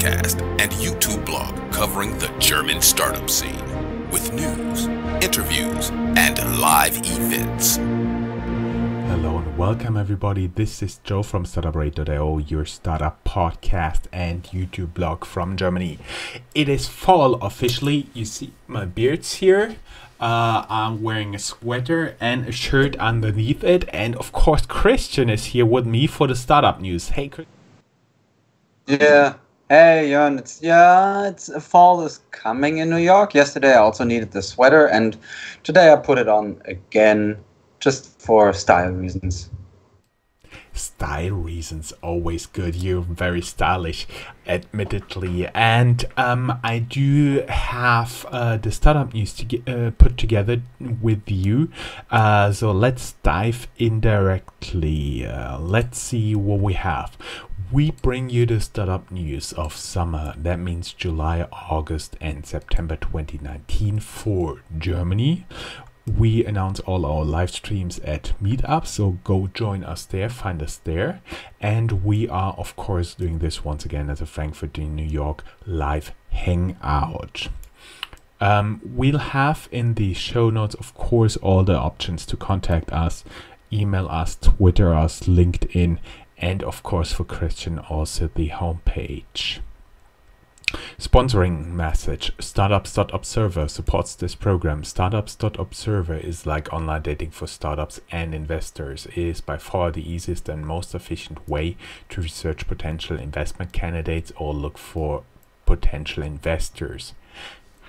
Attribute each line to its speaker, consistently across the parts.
Speaker 1: podcast and YouTube blog covering the German startup scene with news, interviews, and live events.
Speaker 2: Hello and welcome everybody. This is Joe from Startuprad.io, your startup podcast and YouTube blog from Germany. It is fall officially. You see my beard's here. I'm wearing a sweater and a shirt underneath it. And of course, Christian is here with me for the startup news. Hey, Christian.
Speaker 3: Yeah. Hey, Jan. It's fall is coming in New York. Yesterday I also needed the sweater, and today I put it on again, just for style reasons.
Speaker 2: Style reasons, always good. You're very stylish, admittedly. And I do have the startup news to put together with you. So let's dive in directly. Let's see what we have. We bring you the startup news of summer. That means July, August, and September 2019 for Germany. We announce all our live streams at Meetup, so go join us there, find us there. And we are, of course, doing this once again as a Frankfurt in New York live hangout. We'll have in the show notes, of course, all the options to contact us, email us, Twitter us, LinkedIn, and of course for Christian also the homepage. Sponsoring message: Startups.observer supports this program. Startups.observer is like online dating for startups and investors. It is by far the easiest and most efficient way to research potential investment candidates or look for potential investors.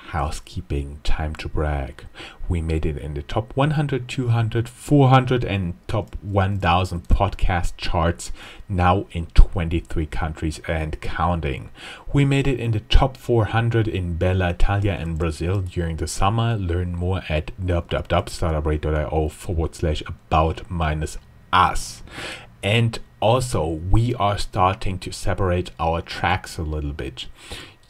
Speaker 2: Housekeeping, time to brag. We made it in the top 100, 200, 400 and top 1000 podcast charts, now in 23 countries and counting. We made it in the top 400 in Bella Italia and Brazil during the summer. Learn more at www.startuprad.io/about-us. And also, we are starting to separate our tracks a little bit.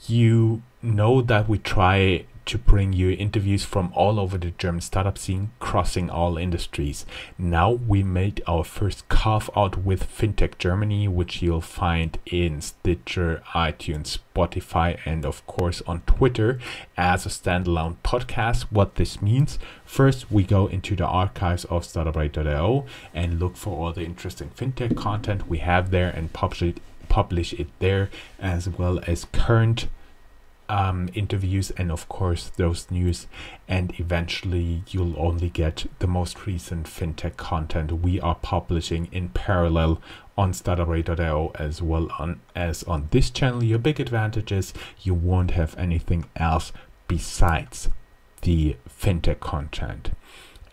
Speaker 2: You know that we try to bring you interviews from all over the German startup scene, crossing all industries. Now we made our first carve out with Fintech Germany, which you'll find in Stitcher, iTunes, Spotify, and of course on Twitter as a standalone podcast. What this means: first, we go into the archives of Startuprad.io and look for all the interesting fintech content we have there and publish it there, as well as current interviews and of course those news, and eventually you'll only get the most recent fintech content we are publishing in parallel on Startupradio as well as on this channel. Your big advantage is you won't have anything else besides the fintech content.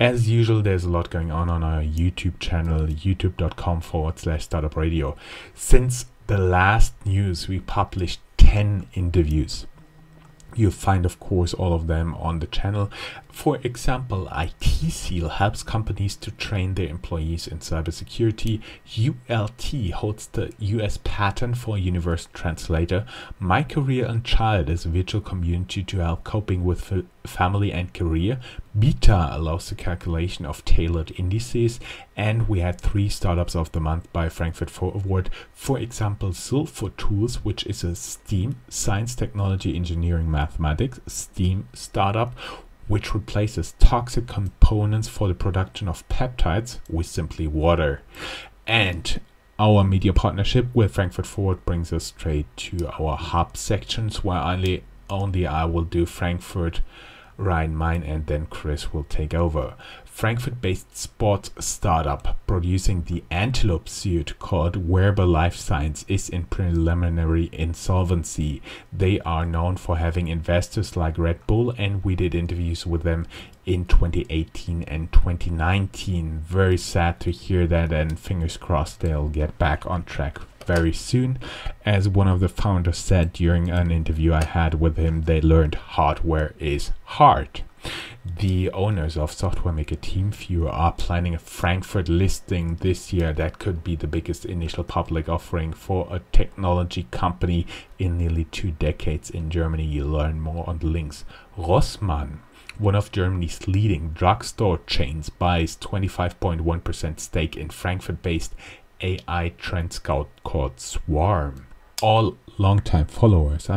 Speaker 2: As usual, there's a lot going on our YouTube channel, youtube.com/startupradio. Since the last news, we published 10 interviews. You'll find, of course, all of them on the channel. For example, IT Seal helps companies to train their employees in cybersecurity. ULT holds the US patent for a universal translator. My Career and Child is a virtual community to help coping with family and career. Beta allows the calculation of tailored indices. And we had 3 startups of the month by Frankfurt Forward. For example, Sulfur Tools, which is a STEAM, Science, Technology, Engineering, Mathematics, STEAM startup, which replaces toxic components for the production of peptides with simply water. And our media partnership with Frankfurt Forward brings us straight to our hub sections, where only I will do Frankfurt, Rhine-Main, and then Chris will take over. Frankfurt-based sports startup producing the Antelope suit called Wearable Life Science is in preliminary insolvency. They are known for having investors like Red Bull, and we did interviews with them in 2018 and 2019. Very sad to hear that, and fingers crossed they'll get back on track very soon. As one of the founders said during an interview I had with him, they learned hardware is hard. The owners of software maker TeamViewer are planning a Frankfurt listing this year. That could be the biggest initial public offering for a technology company in nearly 2 decades in Germany. You'll learn more on the links. Rossmann, one of Germany's leading drugstore chains, buys 25.1% stake in Frankfurt-based AI trend scout called Swarm. all long-time followers,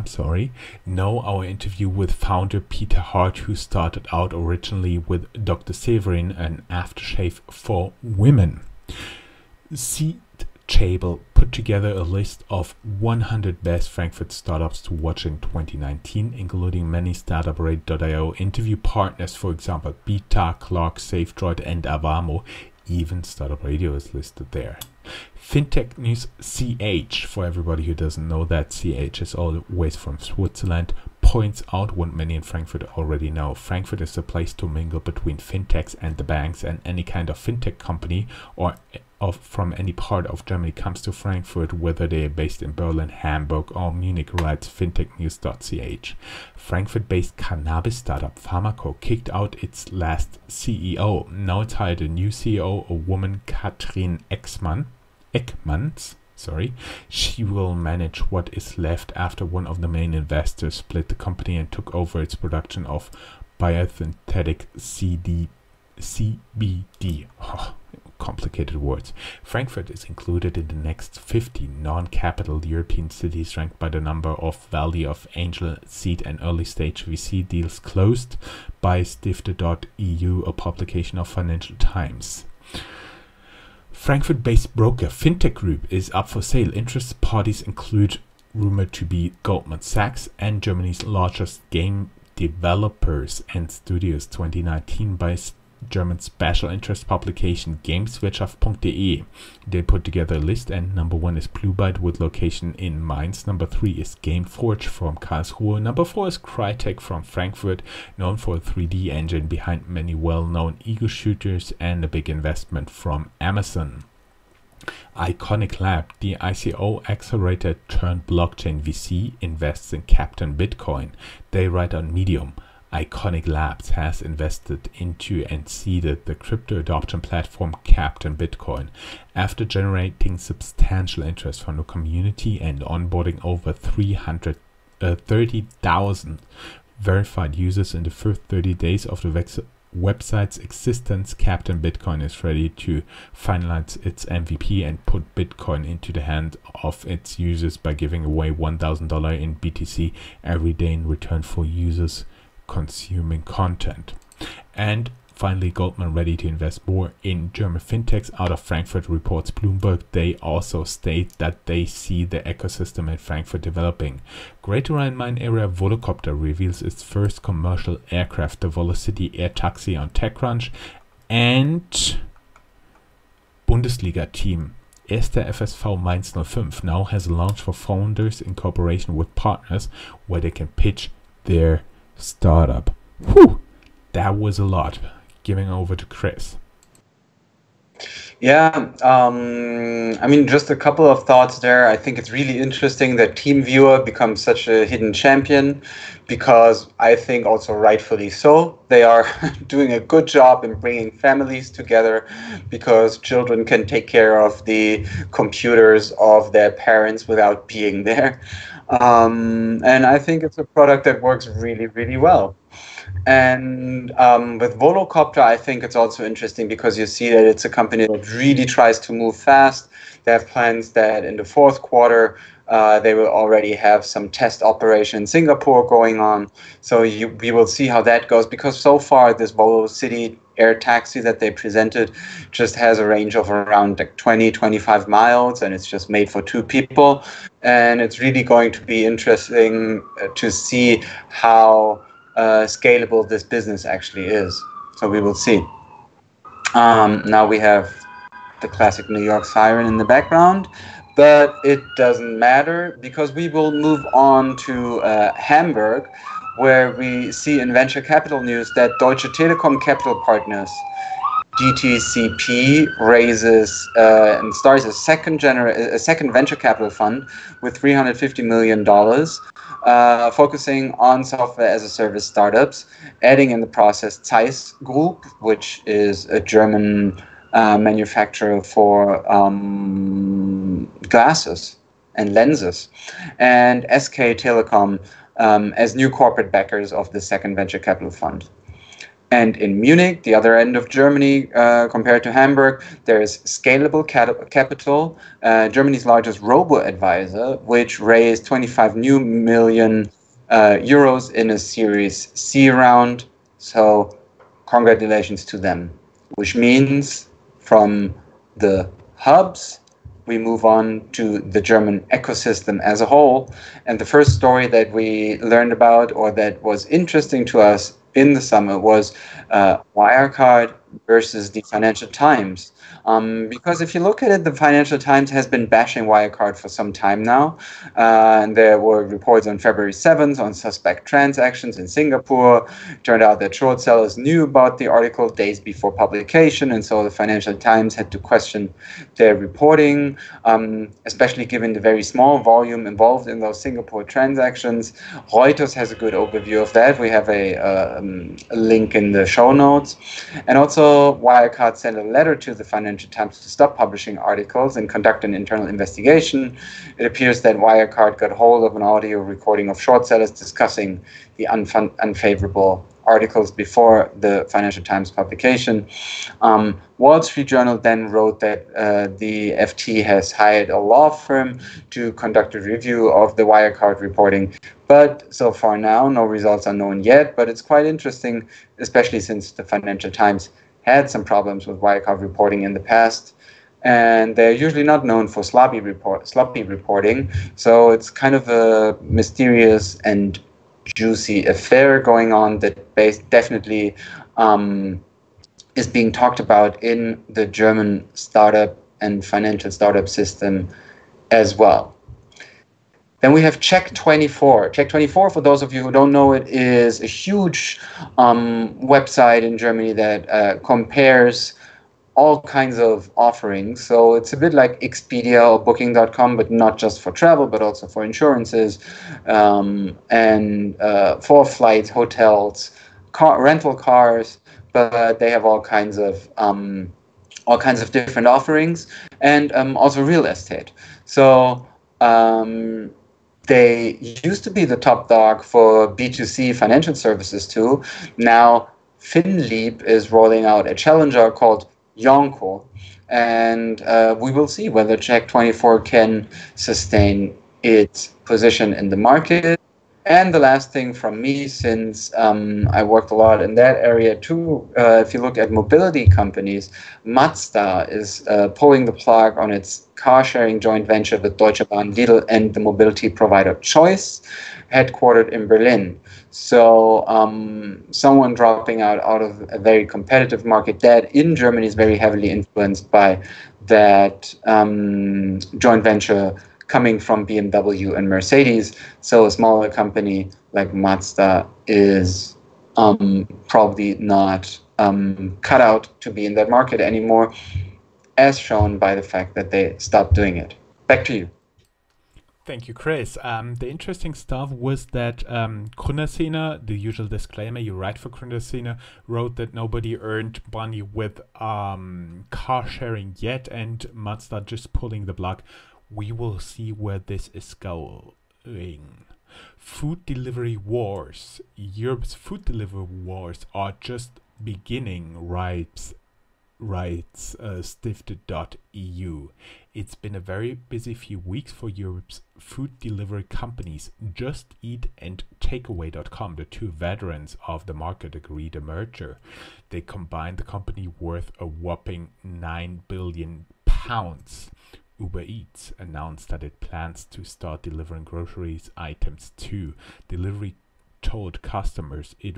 Speaker 2: know our interview with founder Peter Hart, who started out originally with Dr. Severin, an aftershave for women. Seedtable put together a list of 100 best Frankfurt startups to watch in 2019, including many Startupradio interview partners, for example, Beta, Clark, SafeDroid, and Avamo. Even Startupradio is listed there. Fintech News CH, for everybody who doesn't know that, CH is always from Switzerland, points out what many in Frankfurt already know. Frankfurt is the place to mingle between fintechs and the banks, and any kind of fintech company or from any part of Germany comes to Frankfurt, whether they are based in Berlin, Hamburg, or Munich, writes fintechnews.ch. Frankfurt-based cannabis startup Pharmaco kicked out its last CEO. Now it's hired a new CEO, a woman, Katrin Eckmans. She will manage what is left after one of the main investors split the company and took over its production of biosynthetic CBD. Complicated words. Frankfurt is included in the next 50 non-capital European cities ranked by the number of value of angel, seed, and early stage VC deals closed by Stifter.eu, a publication of Financial Times. Frankfurt-based broker Fintech Group is up for sale. Interested parties include rumored to be Goldman Sachs and Germany's largest game developers and studios. 2019 by German special interest publication Gameswirtschaft.de. They put together a list, and number 1 is Bluebyte with location in Mainz. Number 3 is Gameforge from Karlsruhe. Number 4 is Crytek from Frankfurt, known for a 3D engine behind many well-known ego shooters and a big investment from Amazon. Iconic Lab, the ICO accelerator turned blockchain VC, invests in Captain Bitcoin. They write on Medium. Iconic Labs has invested into and seeded the crypto adoption platform Captain Bitcoin. After generating substantial interest from the community and onboarding over 330,000 verified users in the first 30 days of the website's existence, Captain Bitcoin is ready to finalize its MVP and put Bitcoin into the hand of its users by giving away $1,000 in BTC every day in return for users consuming content. And finally, Goldman ready to invest more in German fintechs out of Frankfurt, reports Bloomberg. They also state that they see the ecosystem in Frankfurt developing. Greater Rhine-Main area Volocopter reveals its first commercial aircraft, the Volocity Air Taxi, on TechCrunch. And Bundesliga team Erster FSV Mainz 05 now has a launch for founders in cooperation with partners where they can pitch their startup. Whew, that was a lot. Giving over to Chris.
Speaker 3: Yeah, I mean, just a couple of thoughts there. I think it's really interesting that TeamViewer becomes such a hidden champion, because I think also rightfully so. They are doing a good job in bringing families together, because children can take care of the computers of their parents without being there. And I think it's a product that works really, really well. And with Volocopter, I think it's also interesting because you see that it's a company that really tries to move fast. They have plans that in the fourth quarter, they will already have some test operation in Singapore going on. So we will see how that goes, because so far this Volocity Air Taxi that they presented just has a range of around like 20-25 miles, and it's just made for 2 people. And it's really going to be interesting to see how scalable this business actually is. So we will see. Now we have the classic New York siren in the background, but it doesn't matter, because we will move on to Hamburg, where we see in venture capital news that Deutsche Telekom Capital Partners, DTCP, raises and starts a second venture capital fund with $350 million, focusing on software as a service startups, adding in the process Zeiss Group, which is a German manufacturer for glasses and lenses, and SK Telecom as new corporate backers of the second venture capital fund. And in Munich, the other end of Germany, compared to Hamburg, there is Scalable Capital, Germany's largest robo-advisor, which raised 25 new million euros in a Series C round. So congratulations to them, which means from the hubs, we move on to the German ecosystem as a whole. And the first story that we learned about, or that was interesting to us in the summer, was Wirecard versus the Financial Times. Because if you look at it, the Financial Times has been bashing Wirecard for some time now. And there were reports on February 7th on suspect transactions in Singapore. It turned out that short sellers knew about the article days before publication, and so the Financial Times had to question their reporting, especially given the very small volume involved in those Singapore transactions. Reuters has a good overview of that. We have a link in the show notes. And also, Wirecard sent a letter to the Financial Times to stop publishing articles and conduct an internal investigation. It appears that Wirecard got hold of an audio recording of short sellers discussing the unfavorable articles before the Financial Times publication. Wall Street Journal then wrote that the FT has hired a law firm to conduct a review of the Wirecard reporting. But so far now, no results are known yet. But it's quite interesting, especially since the Financial Times had some problems with Wirecard reporting in the past. And they're usually not known for sloppy reporting. So it's kind of a mysterious and juicy affair going on that definitely is being talked about in the German startup and financial startup system as well. Then we have Check24. Check24, for those of you who don't know it, is a huge website in Germany that compares all kinds of offerings. So it's a bit like Expedia or Booking.com, but not just for travel, but also for insurances, and for flights, hotels, rental cars. But they have all kinds of different offerings, and also real estate. So they used to be the top dog for B2C financial services too. Now FinLeap is rolling out a challenger called Yonko, and we will see whether Check24 can sustain its position in the market. And the last thing from me, since I worked a lot in that area too, if you look at mobility companies, Mazda is pulling the plug on its car-sharing joint venture with Deutsche Bahn, Lidl, and the mobility provider Choice, headquartered in Berlin. So someone dropping out of a very competitive market that in Germany is very heavily influenced by that joint venture coming from BMW and Mercedes. So a smaller company like Mazda is probably not cut out to be in that market anymore, as shown by the fact that they stopped doing it. Back to you.
Speaker 2: Thank you, Chris. The interesting stuff was that Gründerszene, the usual disclaimer, you write for Gründerszene, wrote that nobody earned money with car sharing yet, and Mazda just pulling the plug. We will see where this is going. Food delivery wars. Europe's food delivery wars are just beginning, writes Startuprad.io. It's been a very busy few weeks for Europe's food delivery companies. Just Eat and Takeaway.com, the two veterans of the market, agreed a merger. They combined the company worth a whopping £9 billion. Uber Eats announced that it plans to start delivering groceries items too. Told customers it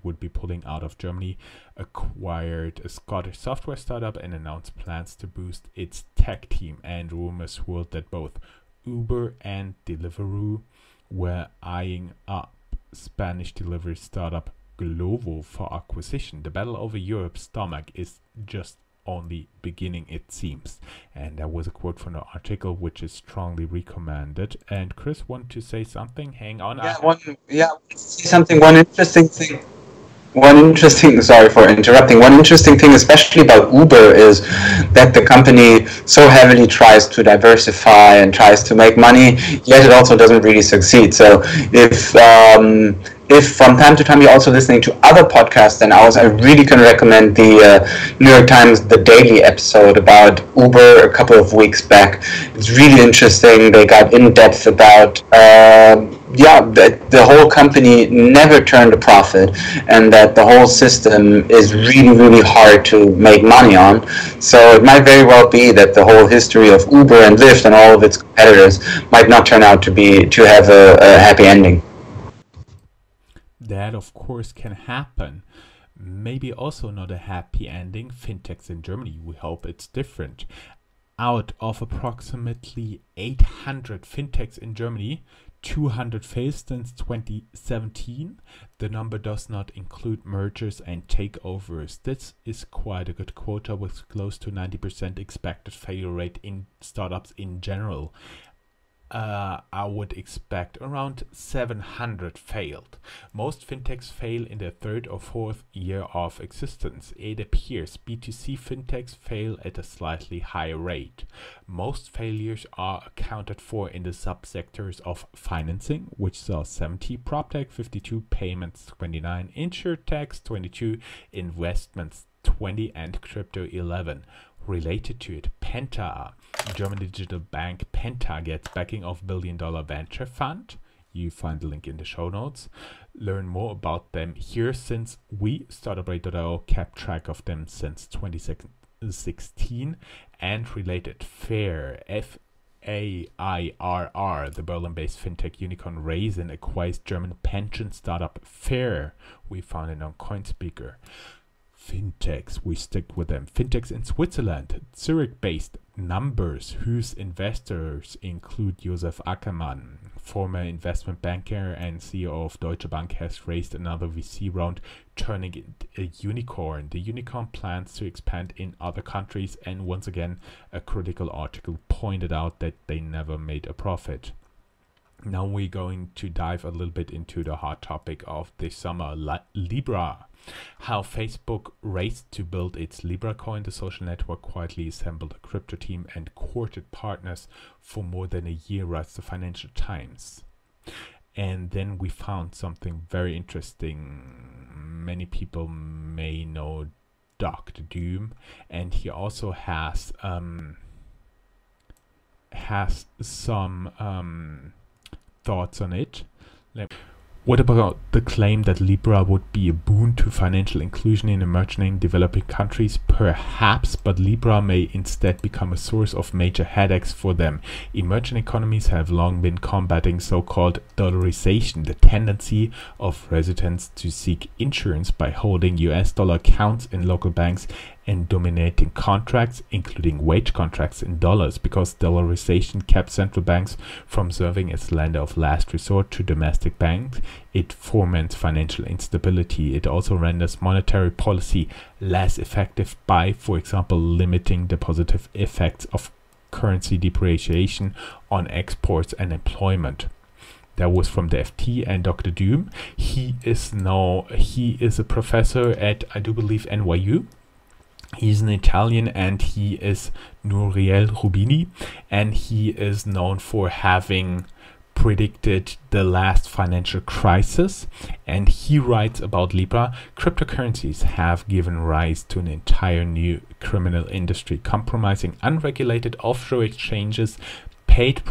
Speaker 2: would be pulling out of Germany, acquired a Scottish software startup, and announced plans to boost its tech team. And rumors swirled that both Uber and Deliveroo were eyeing up Spanish delivery startup Glovo for acquisition. The battle over Europe's stomach is just only beginning, it seems. And that was a quote from the article, which is strongly recommended. And Chris, want to say something? Hang on.
Speaker 3: Sorry for interrupting. One interesting thing, especially about Uber, is that the company so heavily tries to diversify and tries to make money, yet it also doesn't really succeed. So if if from time to time you're also listening to other podcasts than ours, I really can recommend the New York Times The Daily episode about Uber a couple of weeks back. It's really interesting. They got in depth about the whole company never turned a profit, and that the whole system is really, really hard to make money on. So it might very well be that the whole history of Uber and Lyft and all of its competitors might not turn out to have a happy ending.
Speaker 2: That, of course, can happen. Maybe also not a happy ending. Fintechs in Germany, we hope it's different. Out of approximately 800 fintechs in Germany, 200 failed since 2017. The number does not include mergers and takeovers. This is quite a good quota with close to 90% expected failure rate in startups in general. I would expect around 700 failed. Most fintechs fail in their third or fourth year of existence. It appears B2C fintechs fail at a slightly higher rate. Most failures are accounted for in the subsectors of financing, which saw 70, PropTech 52, payments 29, InsurTechs 22, investments 20, and crypto 11. Related to it, Penta, German digital bank Penta, gets backing of billion-dollar venture fund. You find the link in the show notes. Learn more about them here, since we, Startupradio.io, kept track of them since 2016. And related, Fair, Fairr, the Berlin-based fintech unicorn, Raisin acquires German pension startup Fair. We found it on CoinSpeaker. Fintechs, we stick with them. Fintechs in Switzerland, Zurich-based Numbers, whose investors include Josef Ackermann, former investment banker and CEO of Deutsche Bank, has raised another VC round, turning it a unicorn. The unicorn plans to expand in other countries, and once again, a critical article pointed out that they never made a profit. Now we're going to dive a little bit into the hot topic of this summer, Libra. How Facebook raced to build its Libra coin. The social network quietly assembled a crypto team and courted partners for more than a year, writes the Financial Times. And then we found something very interesting. Many people may know Dr. Doom, and he also has some thoughts on it. What about the claim that Libra would be a boon to financial inclusion in emerging and developing countries? Perhaps, but Libra may instead become a source of major headaches for them. Emerging economies have long been combating so-called dollarization, the tendency of residents to seek insurance by holding US dollar accounts in local banks and dominating contracts, including wage contracts, in dollars, because dollarization kept central banks from serving as lender of last resort to domestic banks. It foments financial instability. It also renders monetary policy less effective by, for example, limiting the positive effects of currency depreciation on exports and employment. That was from the FT. And Dr. Doom, he is a professor at, I do believe, NYU. He's an Italian, and he is Nouriel Rubini, and he is known for having predicted the last financial crisis. And he writes about Libra: cryptocurrencies have given rise to an entire new criminal industry, compromising unregulated offshore exchanges, paid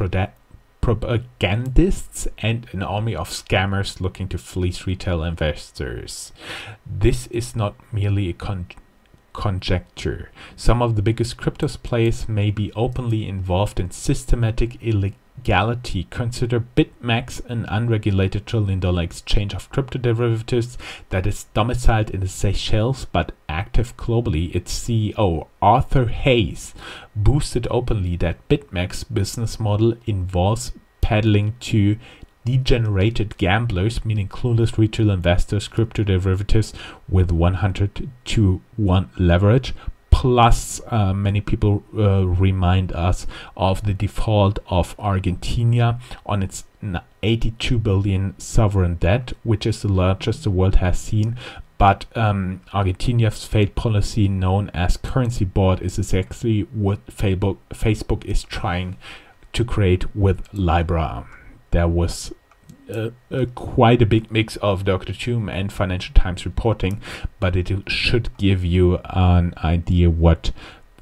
Speaker 2: propagandists, and an army of scammers looking to fleece retail investors. This is not merely a conjecture. Some of the biggest crypto players may be openly involved in systematic illegality. Consider BitMEX, an unregulated trillion-dollar exchange of crypto derivatives that is domiciled in the Seychelles but active globally. Its CEO, Arthur Hayes, boasted openly that BitMEX business model involves peddling to degenerated gamblers, meaning clueless retail investors, crypto derivatives with 100-to-1 leverage. Plus, many people remind us of the default of Argentina on its 82 billion sovereign debt, which is the largest the world has seen. But Argentina's failed policy, known as currency board, is exactly what Facebook is trying to create with Libra. There was quite a big mix of Dr. Toom and Financial Times reporting, but it should give you an idea what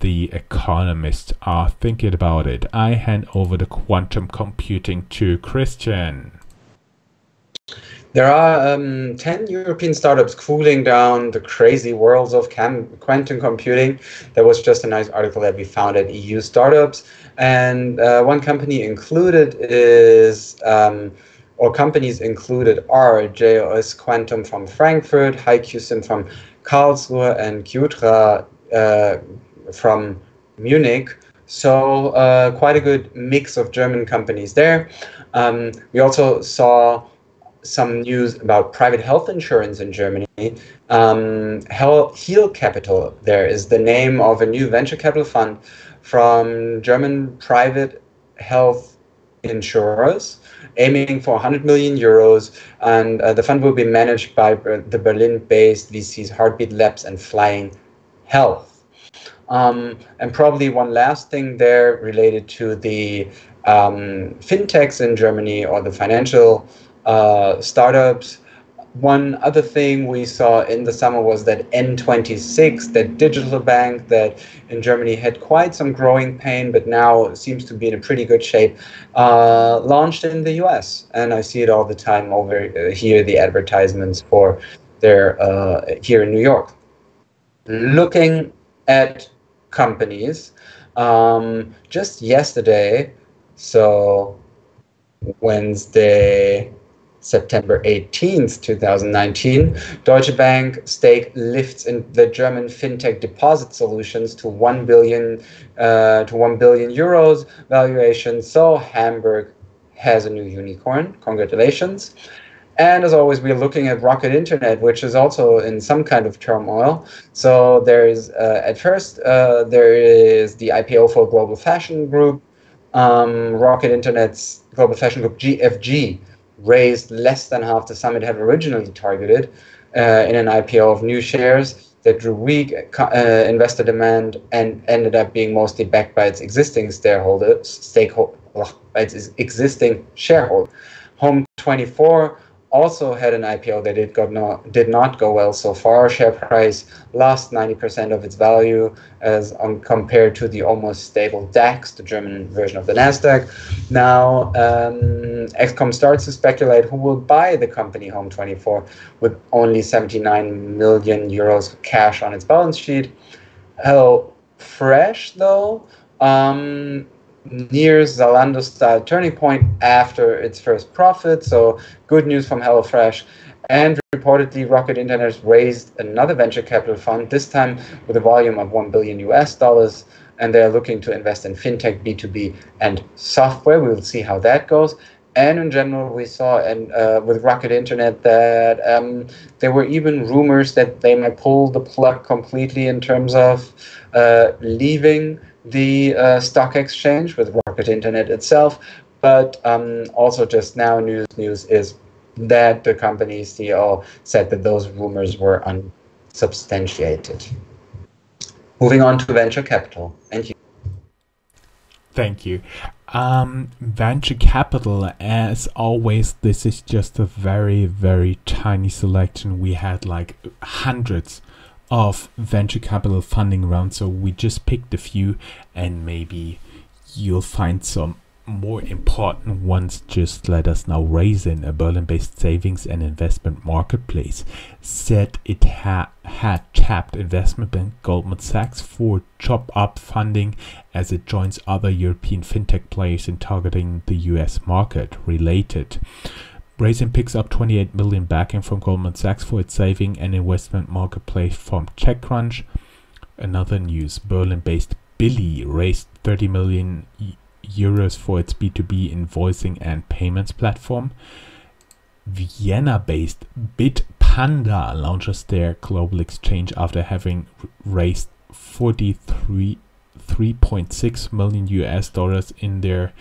Speaker 2: the economists are thinking about it. I hand over the quantum computing to Christian.
Speaker 3: There are 10 European startups cooling down the crazy worlds of quantum computing. There was just a nice article that we found at EU Startups. And one company included is, or companies included are JOS Quantum from Frankfurt, HiQSim from Karlsruhe, and Qtra from Munich. So quite a good mix of German companies there. We also saw some news about private health insurance in Germany. Heal Capital, there is the name of a new venture capital fund from German private health insurers, aiming for 100 million euros. And the fund will be managed by the Berlin-based VCs Heartbeat Labs and Flying Health. And probably one last thing there related to the Fintechs in Germany, or the financial startups. One other thing we saw in the summer was that N26, that digital bank that in Germany had quite some growing pain, but now seems to be in a pretty good shape, launched in the US. And I see it all the time over here, the advertisements for their here in New York. Looking at companies, just yesterday, so Wednesday, September 18th, 2019, Deutsche Bank stake lifts in the German fintech deposit solutions to 1 billion euros valuation. So Hamburg has a new unicorn. Congratulations. And as always, we're looking at Rocket Internet, which is also in some kind of turmoil. So there is, at first, there is the IPO for Global Fashion Group. Rocket Internet's Global Fashion Group, GFG, raised less than half the sum it had originally targeted in an IPO of new shares that drew weak investor demand and ended up being mostly backed by its existing shareholders. Home24 also had an IPO that did not go well so far. Share price lost 90% of its value as compared to the almost stable DAX, the German version of the Nasdaq. Now, XCOM starts to speculate who will buy the company Home24 with only 79 million euros cash on its balance sheet. HelloFresh, though, nears Zalando-style turning point after its first profit. So good news from HelloFresh. And reportedly, Rocket Internet raised another venture capital fund, this time with a volume of $1 billion US, and they're looking to invest in fintech, B2B, and software. We will see how that goes. And in general, we saw with Rocket Internet that there were even rumors that they might pull the plug completely in terms of leaving the stock exchange with Rocket Internet itself. But also just now, news is that the company's CEO said that those rumors were unsubstantiated. Moving on to venture capital. Thank you.
Speaker 2: Thank you. Venture capital, as always, this is just a very, very tiny selection. We had like hundreds of venture capital funding rounds, so we just picked a few, and maybe you'll find some more important ones. Just let us know. Raisin, a Berlin-based savings and investment marketplace, said it had tapped investment bank Goldman Sachs for chop-up funding as it joins other European fintech players in targeting the US market. Related, Raisin picks up 28 million backing from Goldman Sachs for its saving and investment marketplace from TechCrunch. Another news, Berlin-based Billy raised 30 million euros for its B2B invoicing and payments platform. Vienna-based Bitpanda launches their global exchange after having raised 43.6 million US in their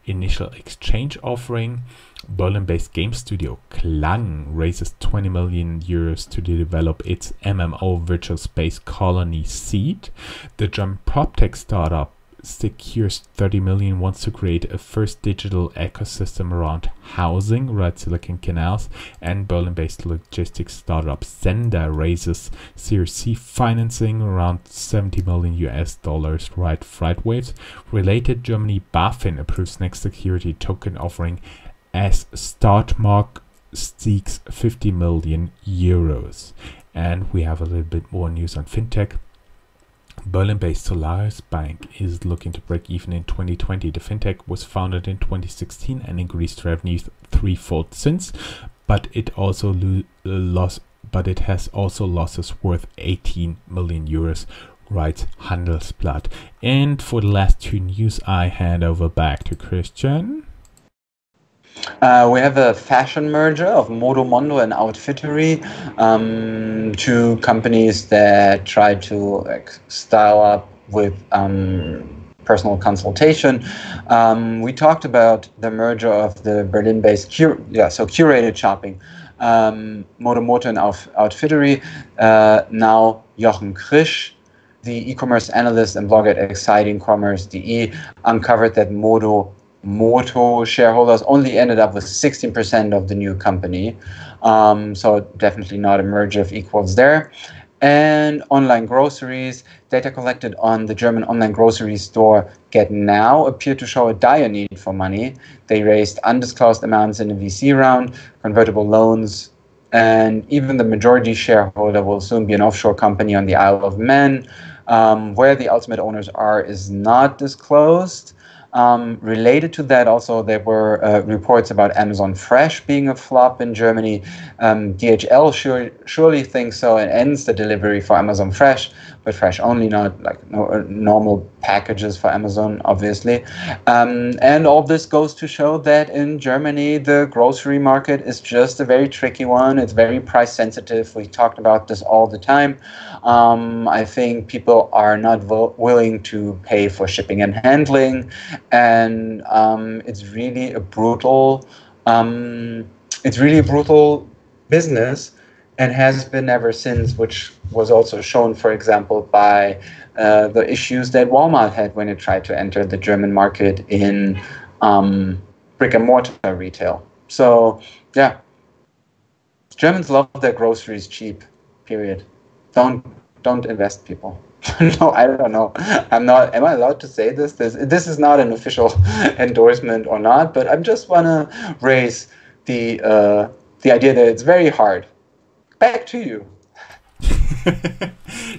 Speaker 2: initial exchange offering. Berlin-based game studio Klang raises 20 million euros to develop its MMO virtual space Colony Seed. The German PropTech startup secures 30 million, wants to create a first digital ecosystem around housing, right? Silicon Canals. And Berlin-based logistics startup Sender raises Series C financing around 70 million US dollars, right? FlightWaves. Related, Germany BaFin approves next security token offering as Startmark seeks 50 million euros. And we have a little bit more news on fintech. Berlin-based Solaris Bank is looking to break even in 2020. The fintech was founded in 2016 and increased revenue threefold since, but it also has also losses worth 18 million euros, writes Handelsblatt. And for the last two news, I hand over back to Christian.
Speaker 3: We have a fashion merger of Mondo and Outfittery, two companies that try to style up with personal consultation. We talked about the merger of the Berlin-based curated shopping, Modo and Outfittery. Now Jochen Krisch, the e-commerce analyst and blogger at excitingcommerce.de, uncovered that Moto shareholders only ended up with 16% of the new company. So definitely not a merger of equals there. And online groceries, data collected on the German online grocery store Get Now appear to show a dire need for money. They raised undisclosed amounts in a VC round, convertible loans, and even the majority shareholder will soon be an offshore company on the Isle of Man. Where the ultimate owners are is not disclosed. Related to that, also, there were reports about Amazon Fresh being a flop in Germany. DHL surely thinks so and ends the delivery for Amazon Fresh, but Fresh only, not like normal packages for Amazon, obviously. And all this goes to show that in Germany, the grocery market is just a very tricky one. It's very price sensitive. We talked about this all the time. I think people are not willing to pay for shipping and handling. And it's really a brutal business, and has been ever since, which was also shown, for example, by the issues that Walmart had when it tried to enter the German market in brick and mortar retail. So yeah, Germans love their groceries cheap, period. Don't invest, people. No, I don't know. Am I allowed to say this? This is not an official endorsement or not, but I just want to raise the idea that it's very hard. Back to you.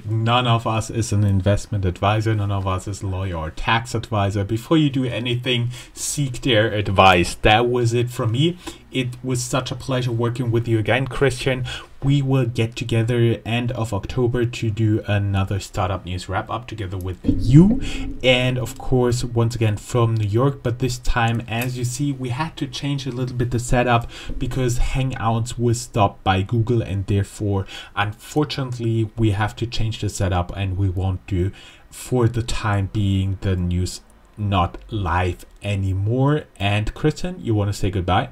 Speaker 2: None of us is an investment advisor. None of us is a lawyer or tax advisor. Before you do anything, seek their advice. That was it from me. It was such a pleasure working with you again, Christian. We will get together end of October to do another Startup News wrap-up together with you. And of course, once again from New York. But this time, as you see, we had to change a little bit the setup because Hangouts was stopped by Google. And therefore, unfortunately, we have to change the setup, and we won't do, for the time being, the news not live anymore. And Christian, you want to say goodbye?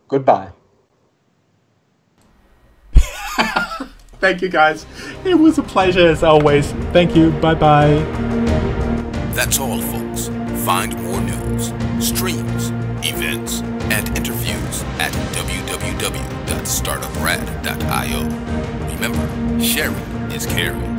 Speaker 3: Goodbye.
Speaker 2: Thank you, guys. It was a pleasure as always. Thank you. Bye-bye.
Speaker 1: That's all, folks. Find more news, streams, events, and interviews at www.startuprad.io. Remember, sharing is caring.